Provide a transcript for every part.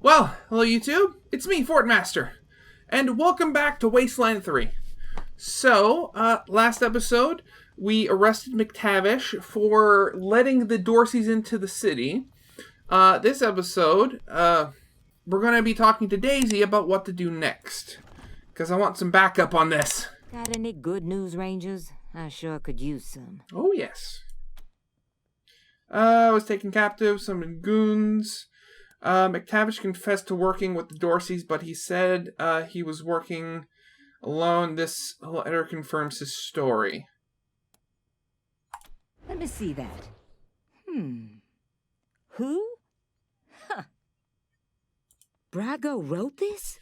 Well, hello YouTube, it's me, Fort Master, and welcome back to Wasteland 3. So, last episode, we arrested McTavish for letting the Dorseys into the city. This episode, we're going to be talking to Daisy about what to do next, because I want some backup on this. Got any good news, Rangers? I sure could use some. Oh, yes. I was taken captive, some goons. McTavish confessed to working with the Dorseys, but he said he was working alone. This letter confirms his story. Let me see that. Who? Huh. Brago wrote this?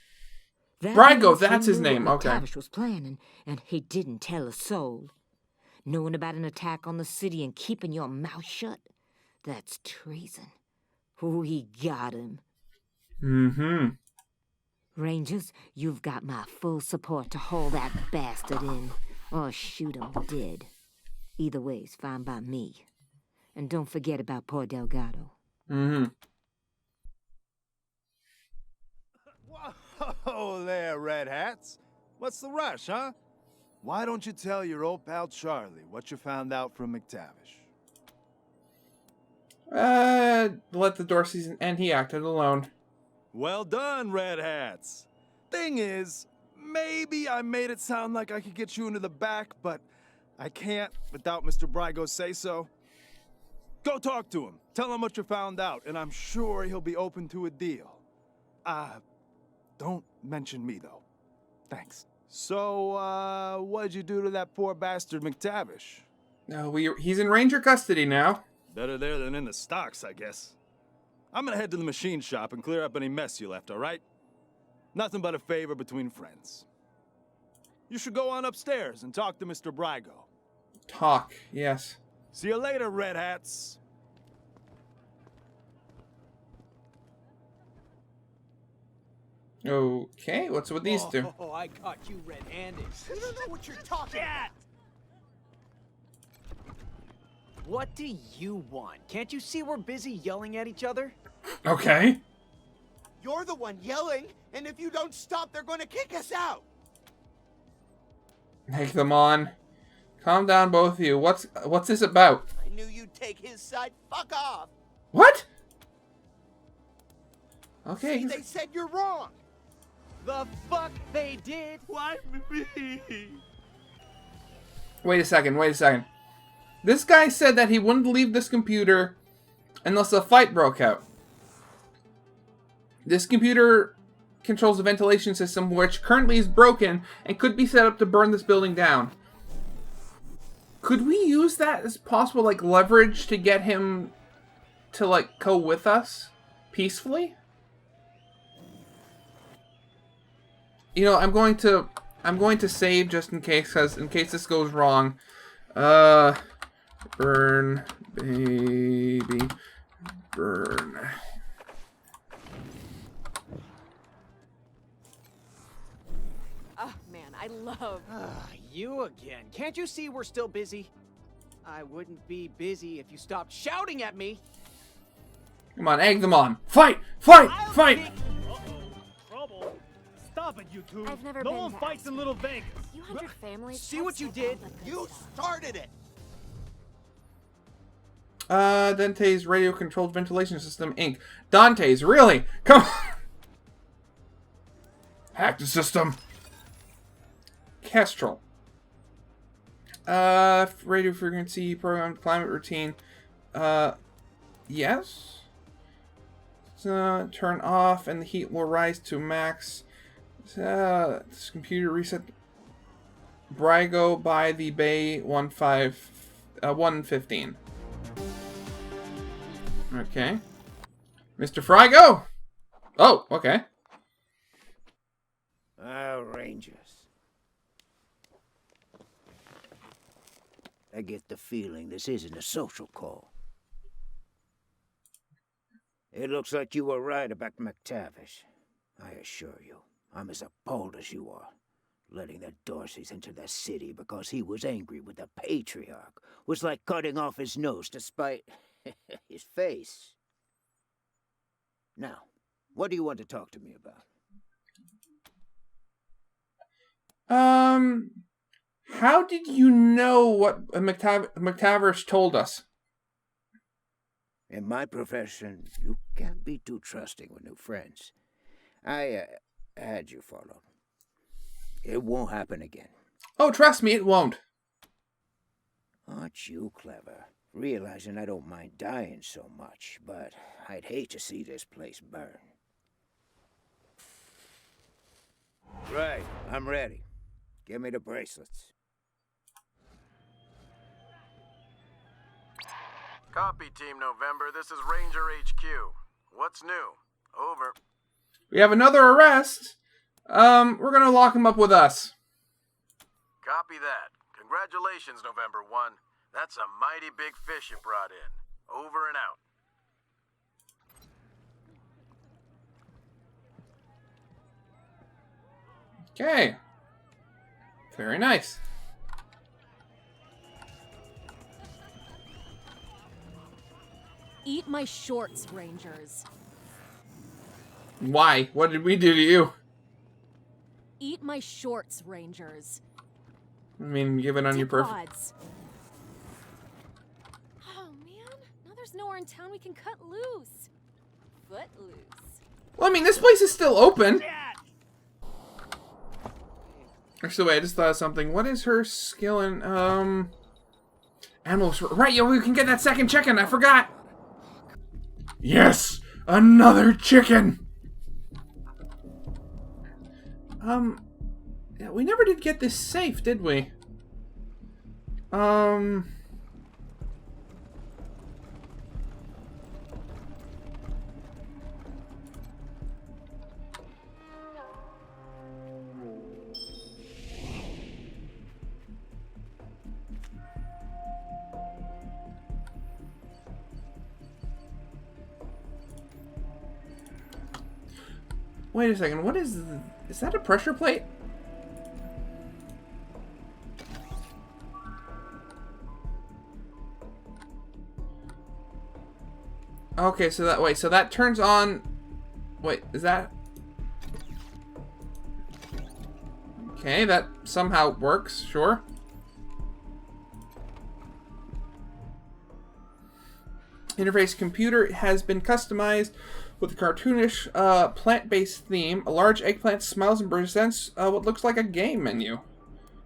Brago, that's his name, okay. McTavish was planning, and he didn't tell a soul. Knowing about an attack on the city and keeping your mouth shut? That's treason. We got him. Mm-hmm. Rangers, you've got my full support to haul that bastard in, or shoot him dead. Either way's fine by me. And don't forget about poor Delgado. Mm-hmm. Whoa there, Red Hats. What's the rush, huh? Why don't you tell your old pal Charlie what you found out from McTavish? Let the Dorseys in, and he acted alone. Well done, Red Hats. Thing is, maybe I made it sound like I could get you into the back, but I can't without Mr. Brago's say-so. Go talk to him. Tell him what you found out, and I'm sure he'll be open to a deal. Don't mention me, though. Thanks. So, what'd you do to that poor bastard McTavish? No, he's in Ranger custody now. Better there than in the stocks, I guess. I'm gonna head to the machine shop and clear up any mess you left, all right? Nothing but a favor between friends. You should go on upstairs and talk to Mr. Brago. Talk, yes. See you later, Red Hats. Okay, what's with these two? Oh, I caught you red-handed. You don't know what you're talking about. What do you want? Can't you see we're busy yelling at each other? Okay. You're the one yelling, and if you don't stop, they're going to kick us out. Make them on. Calm down, both of you. What's this about? I knew you'd take his side. Fuck off. What? Okay. See, they said you're wrong. The fuck they did? Why me? Wait a second. This guy said that he wouldn't leave this computer unless a fight broke out. This computer controls the ventilation system, which currently is broken and could be set up to burn this building down. Could we use that as possible, like, leverage to get him to, like, go with us peacefully? You know, I'm going to save just in case, because in case this goes wrong. Burn, baby, burn. Oh, man, I love... You again. Can't you see we're still busy? I wouldn't be busy if you stopped shouting at me. Come on, egg them on. Fight! Fight! Fight! Uh-oh. Trouble. Stop it, you two. I've never no been one to fights in Little Vegas. You 100 families. See what you did? You started it. Dante's radio-controlled ventilation system, Inc. Dante's, really? Come on! Hack the system. Kestrel. Radio frequency, programmed climate routine. Yes? Turn off and the heat will rise to max. This computer reset Brago by the Bay 115. Okay. Mr. Frygo! Oh, okay. Rangers. I get the feeling this isn't a social call. It looks like you were right about McTavish. I assure you, I'm as appalled as you are. Letting the Dorseys into the city because he was angry with the Patriarch was like cutting off his nose to spite his face. Now, What do you want to talk to me about? How did you know what McTavish told us? In my profession, you can't be too trusting with new friends. I had you followed. It won't happen again. Oh, trust me, it won't. Aren't you clever? Realizing I don't mind dying so much, but I'd hate to see this place burn. Right, I'm ready. Give me the bracelets. Copy, Team November. This is Ranger HQ. What's new? Over. We have another arrest. We're gonna lock him up with us. Copy that. Congratulations, November 1. That's a mighty big fish you brought in. Over and out. Okay. Very nice. Eat my shorts, Rangers. Why? What did we do to you? Eat my shorts, Rangers. I mean, give it on your perfect. Pods. Oh man, now there's nowhere in town we can cut loose. Footloose. Well, I mean, this place is still open. Actually, wait, I just thought of something. What is her skill in, animals? Right, yo, we can get that second chicken. I forgot. Yes! Another chicken! Yeah, we never did get this safe, did we? Wait a second, what is that a pressure plate? Okay, so that turns on. Wait, is that? Okay, that somehow works, sure. Interface computer has been customized with a cartoonish, plant-based theme. A large eggplant smiles and presents what looks like a game menu.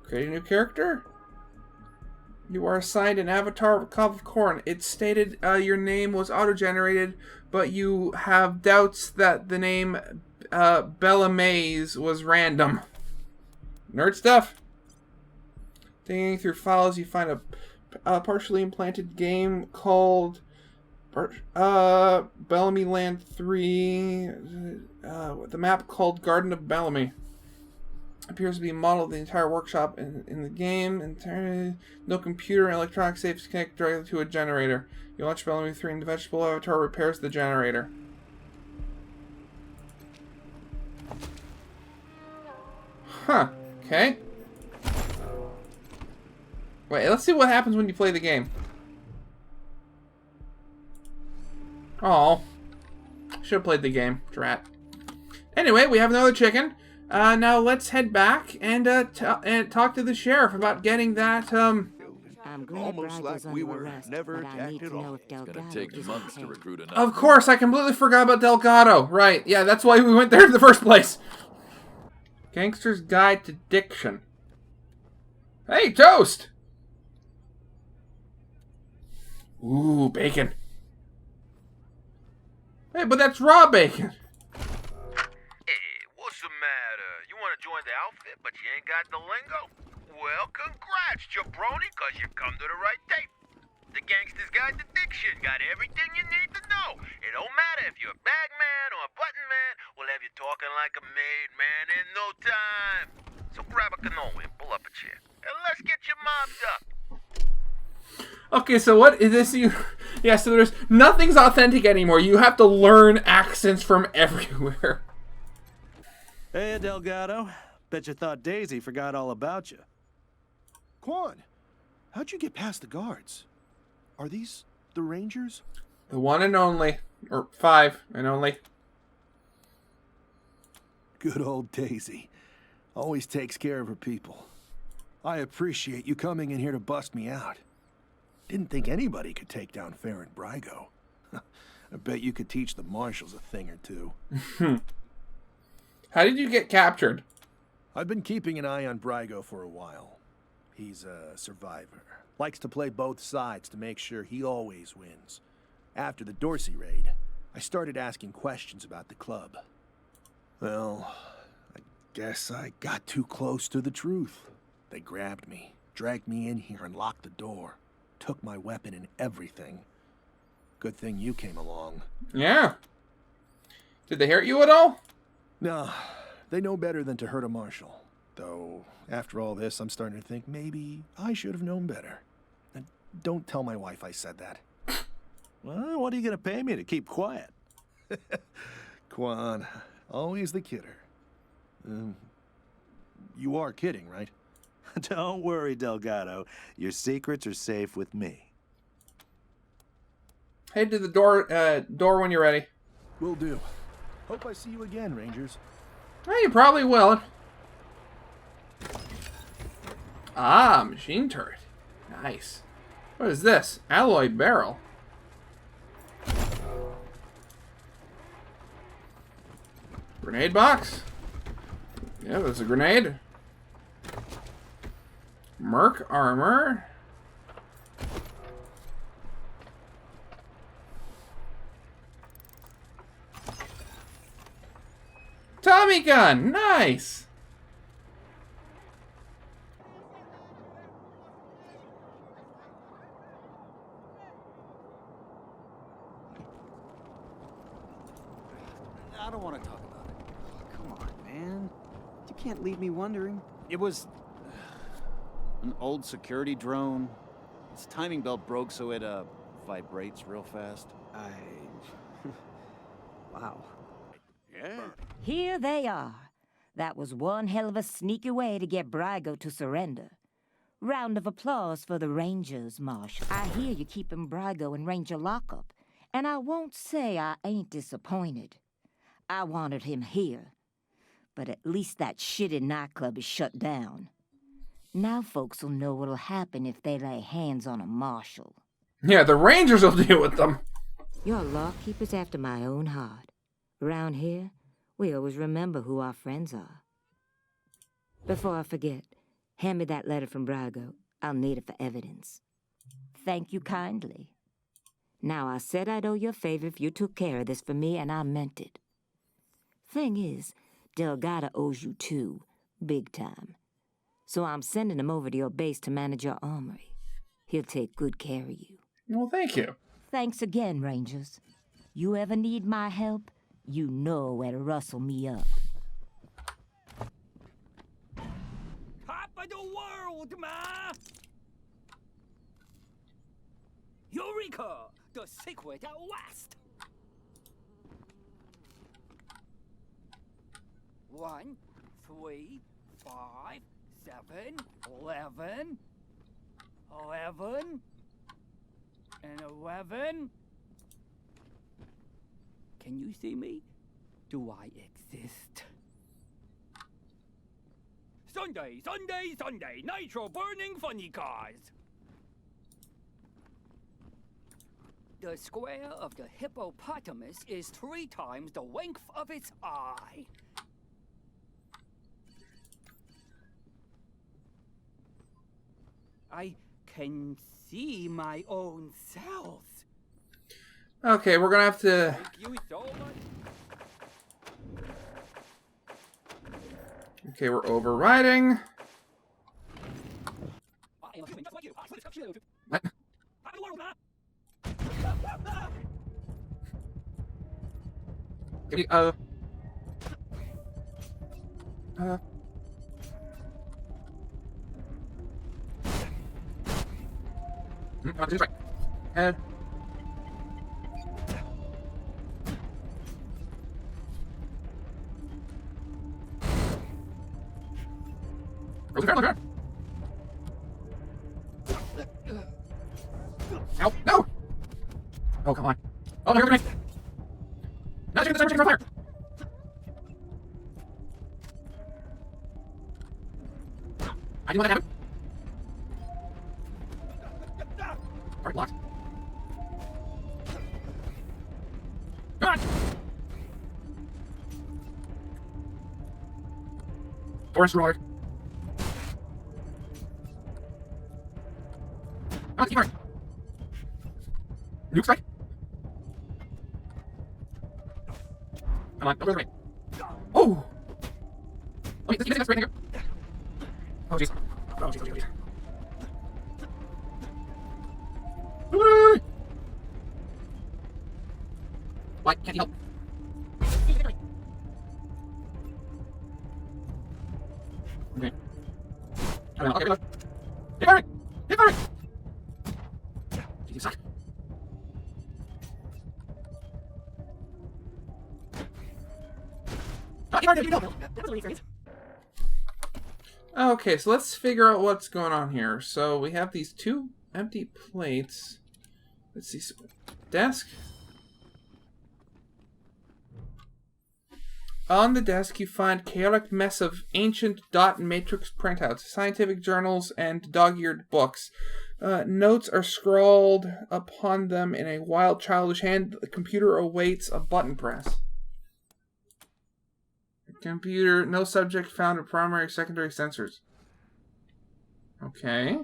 Create a new character. You are assigned an avatar of a cob of corn. It stated your name was auto-generated, but you have doubts that the name Bella Mays was random. Nerd stuff. Digging through files, you find a partially implanted game called Bellamy Land 3. The map called Garden of Bellamy. Appears to be a model of the entire workshop in the game. No computer and electronic safes connect directly to a generator. You launch Bellamy 3 and the vegetable avatar repairs the generator. Huh. Okay. Wait, let's see what happens when you play the game. Oh, should have played the game, drat. Anyway, we have another chicken. Now let's head back and talk to the sheriff about getting that. I'm glad Almost Brago's like we under were arrest, never but I need attacked at to know all. if Delgado It's gonna take is months okay. to recruit enough. Of course, I completely forgot about Delgado. Right? Yeah, that's why we went there in the first place. Gangster's Guide to Diction. Hey, toast. Ooh, bacon. Hey, but that's raw bacon. Hey, what's the matter? You want to join the outfit, but you ain't got the lingo? Well, congrats, jabroni, because you come to the right tape. The Gangster's Guide to Diction got everything you need to know. It don't matter if you're a bag man or a button man, we'll have you talking like a made man in no time. So grab a cannoli and pull up a chair, and let's get you mobbed up. Okay, so what is this? Yeah, so there's nothing's authentic anymore. You have to learn accents from everywhere. Hey, Delgado. Bet you thought Daisy forgot all about you. Quan, how'd you get past the guards? Are these the Rangers? The one and only, or 5 and only. Good old Daisy. Always takes care of her people. I appreciate you coming in here to bust me out. Didn't think anybody could take down Farron Brygo. I bet you could teach the marshals a thing or two. How did you get captured? I've been keeping an eye on Brygo for a while. He's a survivor. Likes to play both sides to make sure he always wins. After the Dorsey raid, I started asking questions about the club. Well, I guess I got too close to the truth. They grabbed me, dragged me in here and locked the door. Took my weapon and everything. Good thing you came along. Yeah. Did they hurt you at all? No, they know better than to hurt a marshal. Though, after all this, I'm starting to think maybe I should have known better. And don't tell my wife I said that. Well, what are you going to pay me to keep quiet? Quan, always the kidder. You are kidding, right? Don't worry, Delgado. Your secrets are safe with me. Head to the door when you're ready. Will do. Hope I see you again, Rangers. Well, you probably will. Ah, machine turret. Nice. What is this? Alloy barrel. Grenade box? Yeah, that's a grenade. Merc armor. Tommy gun! Nice! I don't want to talk about it. Oh, come on, man. You can't leave me wondering. It was an old security drone. Its timing belt broke, so it vibrates real fast. Wow. Yeah. Here they are. That was one hell of a sneaky way to get Brygo to surrender. Round of applause for the Rangers, Marshal. I hear you keeping Brygo in Ranger lockup, and I won't say I ain't disappointed. I wanted him here, but at least that shitty nightclub is shut down. Now folks will know what'll happen if they lay hands on a marshal. Yeah, the Rangers will deal with them. Your lawkeeper's after my own heart. Around here, we always remember who our friends are. Before I forget, hand me that letter from Brygo. I'll need it for evidence. Thank you kindly. Now, I said I'd owe you a favor if you took care of this for me, and I meant it. Thing is, Delgado owes you too, big time. So I'm sending him over to your base to manage your armory. He'll take good care of you. Well, thank you. Thanks again, Rangers. You ever need my help, you know where to rustle me up. Top of the world, ma! Eureka! The secret at last! 1, 3, 5, 7, 11, 11, and 11. Can you see me? Do I exist? Sunday, Sunday, Sunday, nitro burning funny cars. The square of the hippopotamus is 3 times the length of its eye. I can see my own cells. Okay, we're gonna have to... Thank you so much. Okay, we're overriding. I am a human just like you. I swear to What? Top of the world, ma! Just right. And... Ow, no! Oh, come on. Oh, no, you're gonna... No, chicken, the fire! You want that happen? Alright, locked. Come on! Forest roller. Oh, keep running. Nuke strike. Come on, don't go to the right. Oh! Oh, wait, that's right here. Oh, jeez. Oh, jeez, oh, jeez, oh, jeez. Why can't he help? Okay. Okay, reload. Hit fire! Hit fire! You suck. Okay, so let's figure out what's going on here. So we have these two empty plates. Let's see. Desk. On the desk, you find chaotic mess of ancient dot and matrix printouts, scientific journals, and dog-eared books. Notes are scrawled upon them in a wild, childish hand. The computer awaits a button press. Computer, no subject found in primary, secondary sensors. Okay.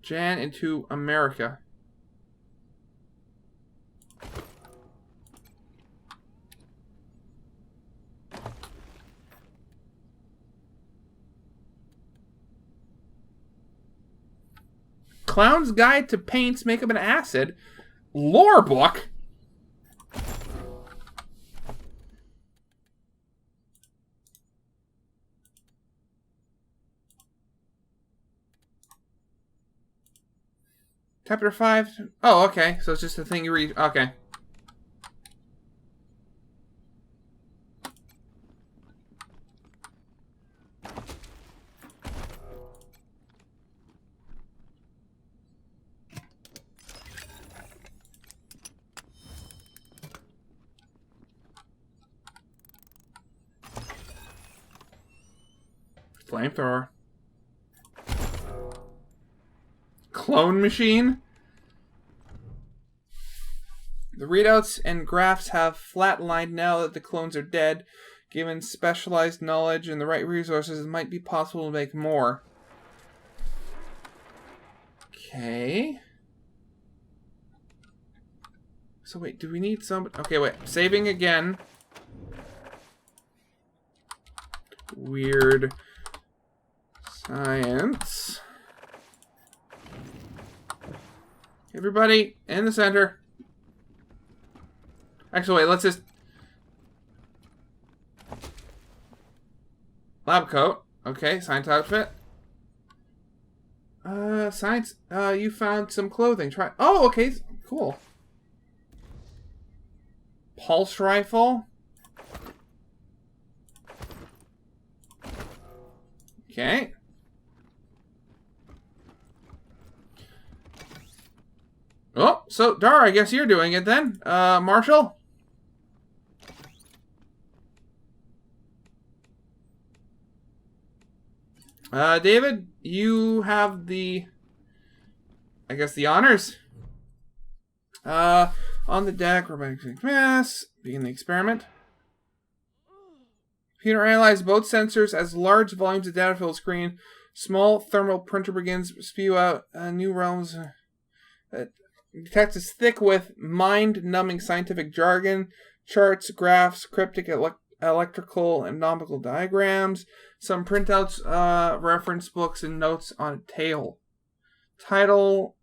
Jan into America. Clown's Guide to Paints, Makeup, and Acid. Lore book? Chapter 5. Oh, okay. So it's just a thing you read. Okay. Flamethrower. Clone machine? The readouts and graphs have flatlined now that the clones are dead. Given specialized knowledge and the right resources, it might be possible to make more. Okay. So wait, do we need some... Okay, wait. Saving again. Weird science. Everybody in the center. Actually, wait, let's just... Lab coat. Okay, science outfit. Science, you found some clothing. Try... Oh, okay, cool. Pulse rifle. Okay. Oh, so Dara, I guess you're doing it then. Marshall? David, you have the, I guess, the honors. On the deck, robotic mass, begin the experiment. Computer analyzes both sensors as large volumes of data fill the screen. Small thermal printer begins to spew out new realms. Text is thick with mind-numbing scientific jargon, charts, graphs, cryptic electrical and nautical diagrams, some printouts, reference books, and notes on a tail. Title,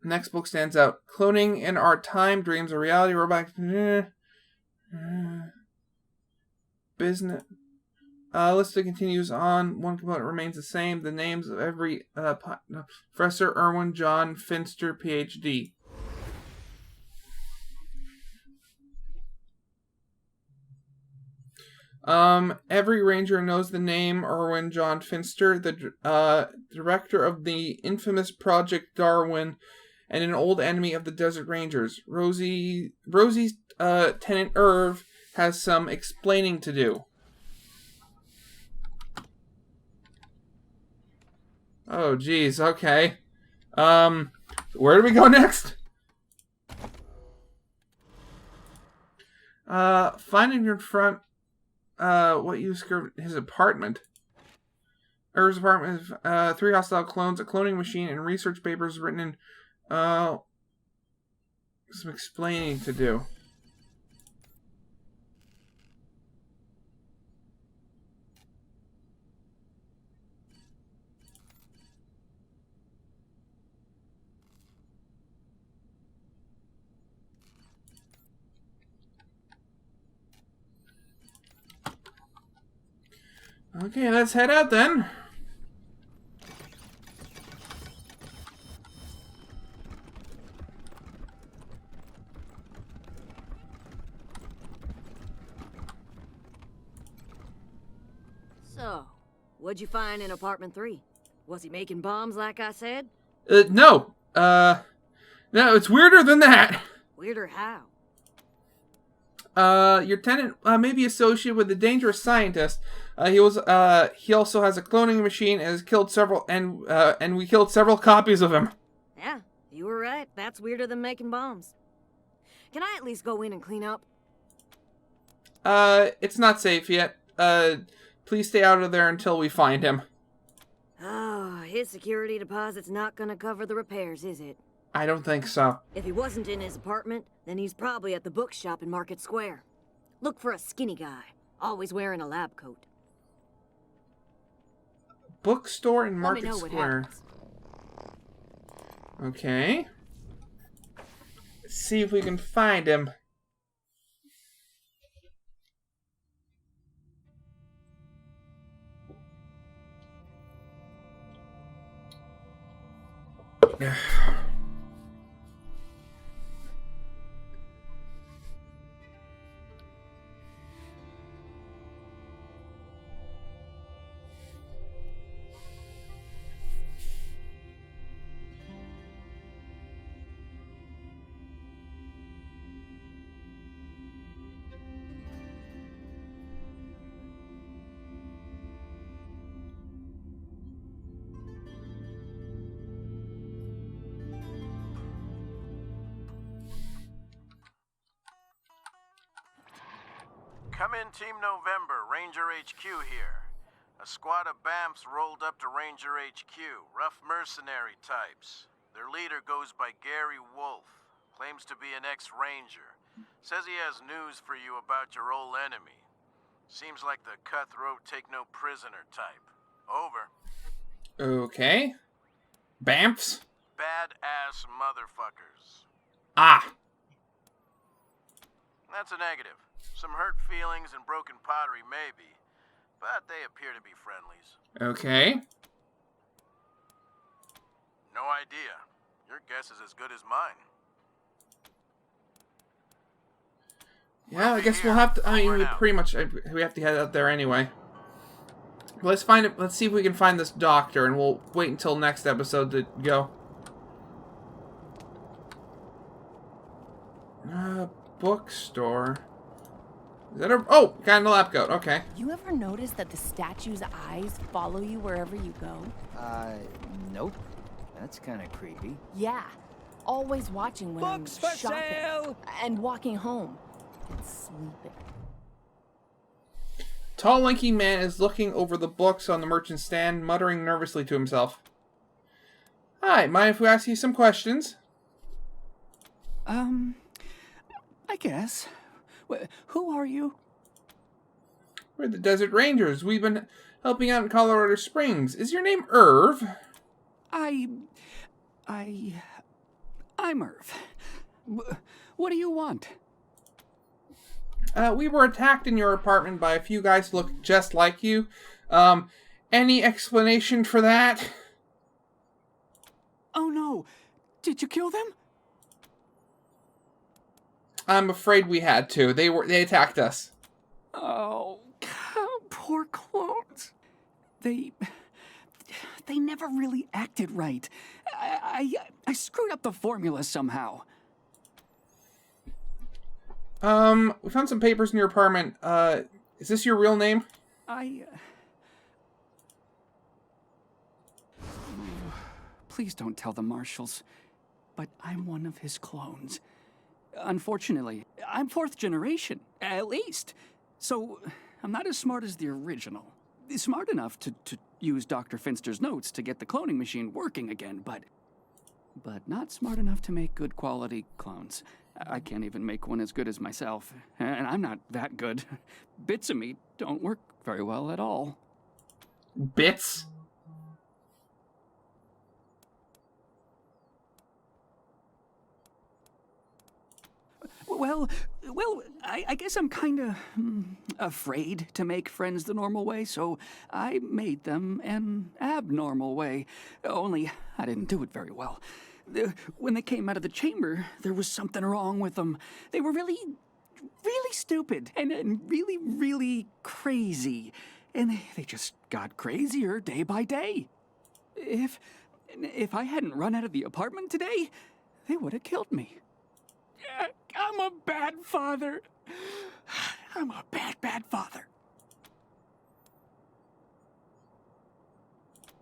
next book stands out. Cloning in Our Time, Dreams of Reality, Robotics, Business. List continues on. One component remains the same. The names of every Professor Irwin John Finster, PhD. Every ranger knows the name Erwin John Finster, the director of the infamous Project Darwin, and an old enemy of the Desert Rangers. Rosie's tenant Irv has some explaining to do. Oh, geez. Okay. Where do we go next? Finding in front. What you described his apartment. Irv's apartment is 3 hostile clones, a cloning machine, and research papers written in some explaining to do. Okay, let's head out then. So, what'd you find in apartment 3? Was he making bombs like I said? No. No, it's weirder than that. Weirder how? Your tenant may be associated with a dangerous scientist. He also has a cloning machine and has killed several, and we killed several copies of him. Yeah, you were right. That's weirder than making bombs. Can I at least go in and clean up? It's not safe yet. Please stay out of there until we find him. Oh, his security deposit's not gonna cover the repairs, is it? I don't think so. If he wasn't in his apartment, then he's probably at the bookshop in Market Square. Look for a skinny guy, always wearing a lab coat. Bookstore in Let me Market know what Square. happens. Okay. Let's see if we can find him. Come in, Team November, Ranger HQ here. A squad of BAMFs rolled up to Ranger HQ, rough mercenary types. Their leader goes by Gary Wolf, claims to be an ex-Ranger. Says he has news for you about your old enemy. Seems like the cutthroat take-no-prisoner type. Over. Okay. Bamfs? Badass motherfuckers. Ah. That's a negative. Some hurt feelings and broken pottery, maybe. But they appear to be friendlies. Okay. No idea. Your guess is as good as mine. Yeah, I guess we'll have to. I mean, we have to head out there anyway. Let's find it. Let's see if we can find this doctor, and we'll wait until next episode to go. Bookstore. Is that a... Oh, got a lab coat. Okay. You ever notice that the statue's eyes follow you wherever you go? Nope. That's kind of creepy. Yeah. Always watching when Books I'm for shopping sale! and walking home and sleeping. Tall, lanky man is looking over the books on the merchant stand, muttering nervously to himself. Hi, mind if we ask you some questions? I guess. Who are you? We're the Desert Rangers. We've been helping out in Colorado Springs. Is your name Irv? I'm Irv. What do you want? We were attacked in your apartment by a few guys who look just like you. Any explanation for that? Oh no. Did you kill them? I'm afraid we had to. They attacked us. Oh, poor clones. They never really acted right. I screwed up the formula somehow. We found some papers in your apartment. Is this your real name? Please don't tell the marshals, but I'm one of his clones. Unfortunately, I'm 4th generation, at least. So, I'm not as smart as the original. Smart enough to use Dr. Finster's notes to get the cloning machine working again, but not smart enough to make good quality clones. I can't even make one as good as myself, and I'm not that good. Bits of me don't work very well at all. Bits? Well, I guess I'm kind of afraid to make friends the normal way, so I made them an abnormal way. Only I didn't do it very well. When they came out of the chamber, there was something wrong with them. They were really stupid and really, really crazy. And they just got crazier day by day. If I hadn't run out of the apartment today, they would have killed me. I'm a bad father. I'm a bad father.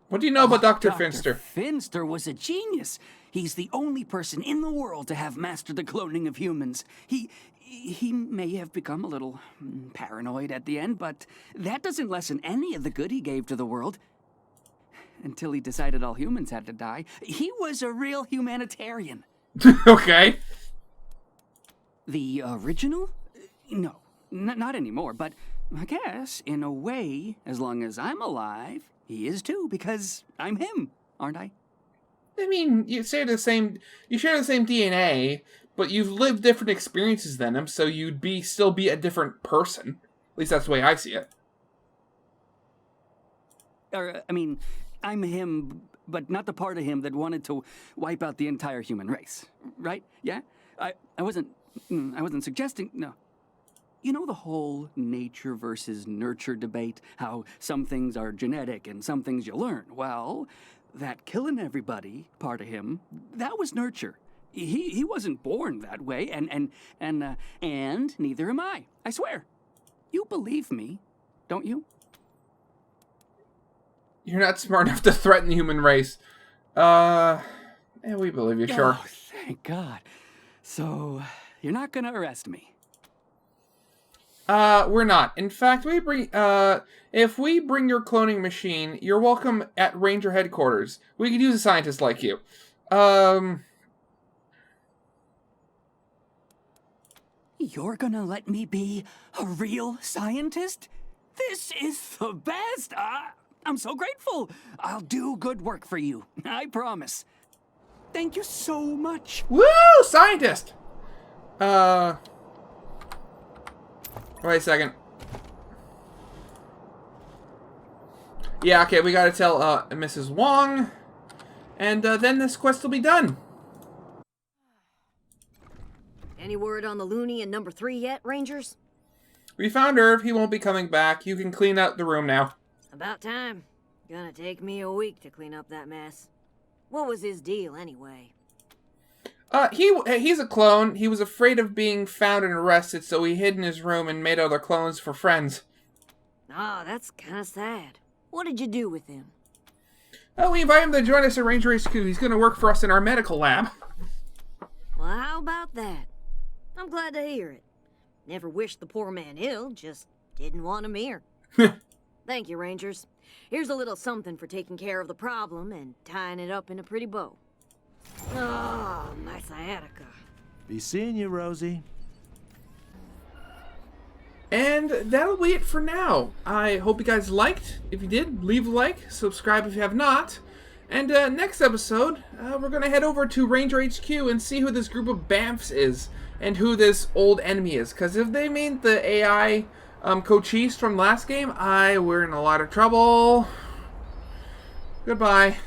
What do you know about Dr. Finster? Dr. Finster was a genius. He's the only person in the world to have mastered the cloning of humans. He may have become a little paranoid at the end, but that doesn't lessen any of the good he gave to the world. Until he decided all humans had to die. He was a real humanitarian. Okay. The original? No, not anymore, but I guess, in a way, as long as I'm alive, he is too, because I'm him, aren't I? I mean, you share the same DNA, but you've lived different experiences than him, so you'd still be a different person. At least that's the way I see it. I'm him, but not the part of him that wanted to wipe out the entire human race, right? Yeah? I wasn't suggesting, no. You know the whole nature versus nurture debate? How some things are genetic and some things you learn. Well, that killing everybody part of him, that was nurture. He wasn't born that way, and neither am I. I swear. You believe me, don't you? You're not smart enough to threaten the human race. Yeah, we believe you, sure. Oh, thank God. So, you're not gonna arrest me? We're not. In fact, if we bring your cloning machine, you're welcome at Ranger headquarters. We could use a scientist like you. You're gonna let me be a real scientist? This is the best! I'm so grateful! I'll do good work for you, I promise. Thank you so much! Woo! Scientist! Wait a second. Yeah, okay, we gotta tell, Mrs. Wong. And, then this quest will be done. Any word on the loony in number 3 yet, Rangers? We found Irv. He won't be coming back. You can clean out the room now. About time. Gonna take me a week to clean up that mess. What was his deal, anyway? He's a clone. He was afraid of being found and arrested, so he hid in his room and made other clones for friends. Ah, that's kinda sad. What did you do with him? Oh, we invite him to join us at Ranger HQ. He's gonna work for us in our medical lab. Well, how about that? I'm glad to hear it. Never wished the poor man ill, just didn't want him here. Thank you, Rangers. Here's a little something for taking care of the problem and tying it up in a pretty bow. Oh, my sciatica. Be seeing you, Rosie. And that'll be it for now. I hope you guys liked. If you did, leave a like, subscribe if you have not. And next episode, we're going to head over to Ranger HQ and see who this group of Bamfs is and who this old enemy is. Because if they mean the AI Cochise from last game, we're in a lot of trouble. Goodbye.